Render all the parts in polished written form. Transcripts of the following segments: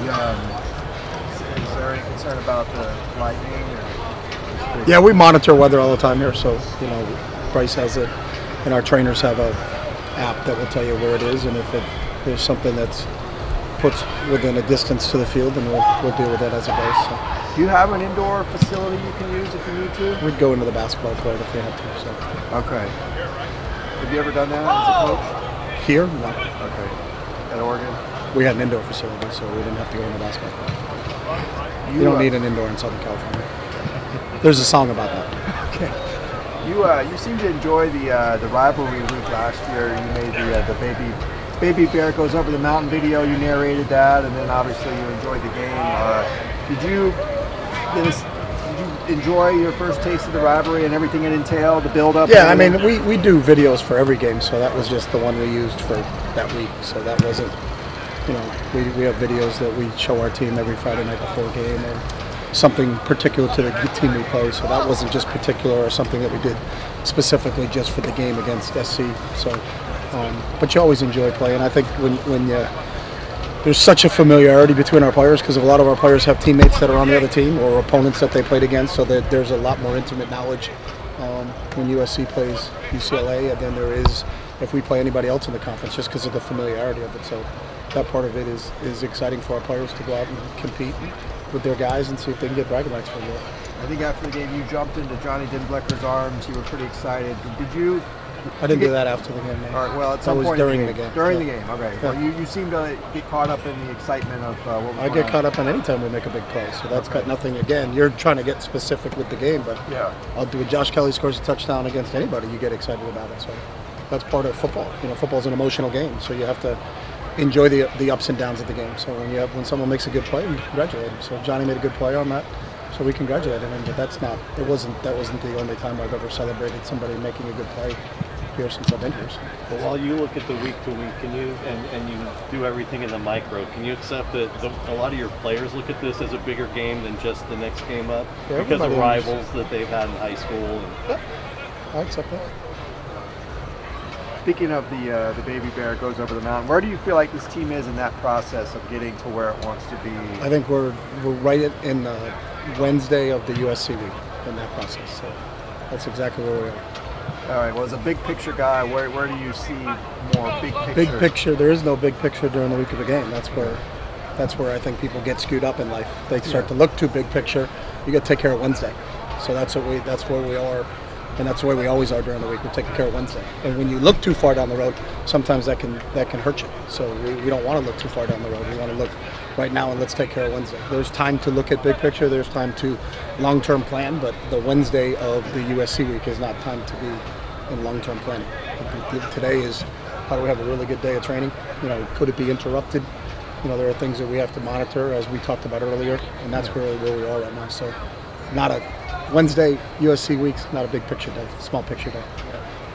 Is there any concern about the lightning? Yeah, we monitor weather all the time here, so Bryce has it, and our trainers have a app that will tell you where it is, and if there's something that's puts within a distance to the field, then we'll deal with that as it goes. So. Do you have an indoor facility you can use if you need to? We'd go into the basketball court if we had to. So. Okay. Have you ever done that as a coach? Here? No. Okay. At Oregon? We had an indoor facility, so we didn't have to go into basketball court. You don't need an indoor in Southern California. There's a song about that. Okay. You seem to enjoy the rivalry week last year. You made the baby bear goes over the mountain video. You narrated that, and then obviously you enjoyed the game. Did you enjoy your first taste of the rivalry and everything it entailed, the build-up? Yeah, I mean, we do videos for every game, so that was just the one we used for that week. So that wasn't, we have videos that we show our team every Friday night before a game, or something particular to the team we play. So that wasn't just particular or something that we did specifically just for the game against SC. So, but you always enjoy playing. I think when there's such a familiarity between our players, because a lot of our players have teammates that are on the other team or opponents that they played against, so that there's a lot more intimate knowledge when USC plays UCLA than there is if we play anybody else in the conference, just because of the familiarity of it. So that part of it is exciting for our players to go out and compete with their guys and see if they can get bragging rights from it. I think after the game you jumped into Johnny Denblecker's arms. You were pretty excited. Did you? I didn't do that after the game. No. All right. Well, at some point during the game. During the game. Okay. Yeah. Well, you seem to get caught up in the excitement of what was going on. I get caught up in any time we make a big play, so that's got nothing. Again, you're trying to get specific with the game, but yeah, I'll do. Josh Kelly scores a touchdown against anybody, you get excited about it. So that's part of football. Football's an emotional game, so you have to enjoy the ups and downs of the game. So when someone makes a good play, we congratulate him. So Johnny made a good play on that, so we congratulated him. But that wasn't the only time I've ever celebrated somebody making a good play here since I've been here. So. But while you look at the week to week, can you and you do everything in the micro, can you accept that a lot of your players look at this as a bigger game than just the next game up because of rivals that they've had in high school? Yeah, I accept that. Speaking of the baby bear goes over the mountain, where do you feel like this team is in that process of getting to where it wants to be? I think we're right in the Wednesday of the USC week in that process. So that's exactly where we are. All right. Well, as a big picture guy, where do you see more big picture? Big picture. There is no big picture during the week of a game. That's where I think people get skewed up in life. They start to look too big picture. You got to take care of Wednesday. So that's where we are. And that's the way we always are during the week. We're taking care of Wednesday. And when you look too far down the road, sometimes that can hurt you. So we don't want to look too far down the road. We want to look right now and let's take care of Wednesday. There's time to look at big picture. There's time to long-term plan. But the Wednesday of the USC week is not time to be in long-term planning. Today is, how do we have a really good day of training? Could it be interrupted? There are things that we have to monitor, as we talked about earlier, and that's really where we are right now. So not a Wednesday USC week's not a big picture day, small picture day.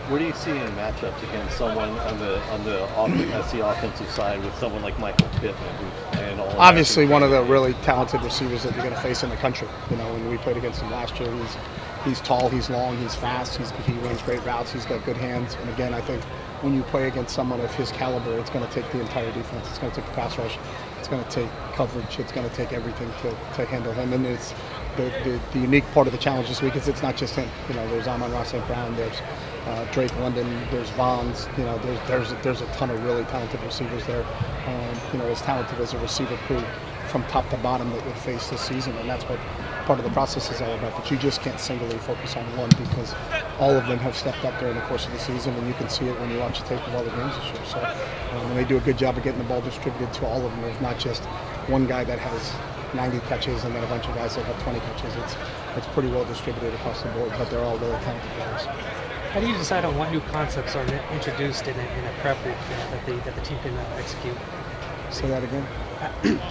What do you see in matchups against someone on the SC offensive side with someone like Michael Pittman and all? Obviously, one of the really talented receivers that you're going to face in the country. When we played against him last year, he's tall, he's long, he's fast, he runs great routes, he's got good hands. And again, I think when you play against someone of his caliber, it's going to take the entire defense. It's going to take the pass rush. It's going to take coverage. It's going to take everything to handle him. And it's the unique part of the challenge this week is it's not just him. There's Amon-Ra St. Brown, there's Drake London, there's Vons. There's a ton of really talented receivers there. As talented as a receiver crew from top to bottom that would face this season, and that's what part of the process is all about. But you just can't singly focus on one because all of them have stepped up during the course of the season, and you can see it when you watch the tape of all the games this year. So, and they do a good job of getting the ball distributed to all of them. There's not just one guy that has 90 catches and then a bunch of guys that have 20 catches. It's pretty well distributed across the board, but they're all really talented guys. How do you decide on what new concepts are introduced in a prep week that the team can execute? Say that again.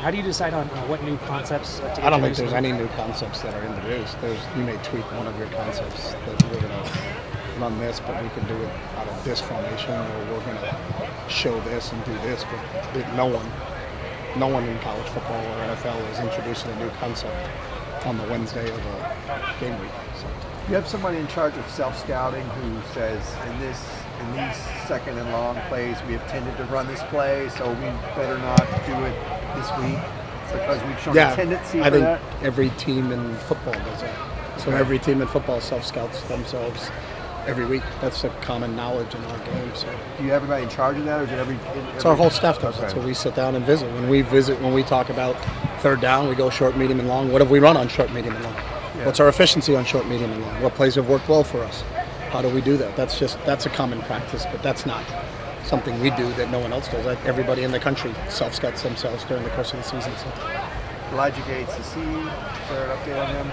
How do you decide on what new concepts to introduce? I don't think there's any new concepts that are introduced. You may tweak one of your concepts that we're going to run this, but we can do it out of this formation, or we're going to show this and do this. But no one in college football or NFL is introducing a new concept on the Wednesday of a game week. So. You have someone in charge of self-scouting who says, in these second and long plays, we have tended to run this play, so we better not do it this week. Because we've shown a tendency I for think that? every team in football does that. So every team in football self-scouts themselves every week. That's a common knowledge in our game. So Do you have everybody in charge of that, or is it every? it's our whole staff does. Okay. That's what we sit down and visit. When we talk about third down, we go short, medium, and long. What have we run on short, medium, and long? Yeah. What's our efficiency on short, medium, and long? What plays have worked well for us? How do we do that? That's a common practice, but that's not something we do that no one else does. Everybody in the country self-scouts themselves during the course of the season. So. Elijah Gates, is there an update on him?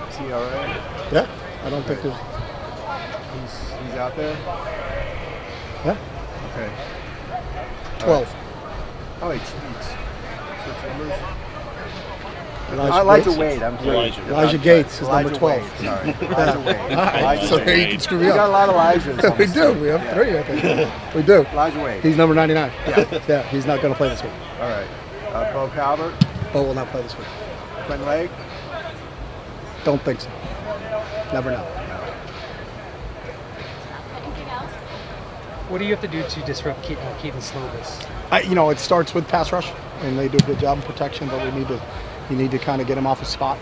Is he all right? Yeah, I don't think there's. He's out there? Yeah, Okay. 12. Oh, he switched numbers? Elijah Elijah Gates. Wade, I'm sorry. Elijah Gates is Elijah number 12. Wade, sorry. Elijah Wade. All right, Elijah so Wade. there you can screw me We got a up. lot of Elijahs on We this do. team. We have Yeah. 3, I think. We do. Elijah Wade. He's number 99. Yeah, he's not going to play this week. All right. Bo Calvert, Bo will not play this week. Quinn Lake. Don't think so. Never know. What do you have to do to disrupt Keaton Slovis? It starts with pass rush, and they do a good job in protection, but you need to kind of get him off his spot.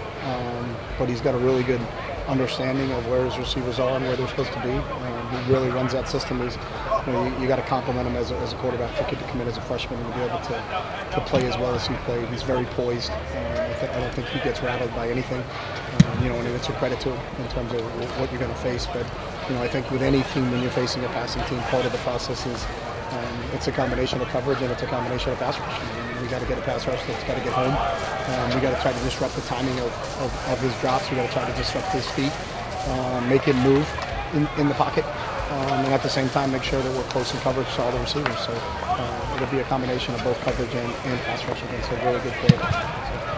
But he's got a really good understanding of where his receivers are and where they're supposed to be. He really runs that system. You got to compliment him as a quarterback for kid to come in as a freshman and to be able to play as well as he played. He's very poised. I don't think he gets rattled by anything. And it's a credit to him in terms of what you're going to face. But I think with any team, when you're facing a passing team, part of the process is it's a combination of coverage and it's a combination of pass rush. We got to get a pass rush that's got to get home. We got to try to disrupt the timing of his drops. We got to try to disrupt his feet, make him move in the pocket, and at the same time make sure that we're close in coverage to all the receivers. So it'll be a combination of both coverage and pass rush against a really good quarterback. So.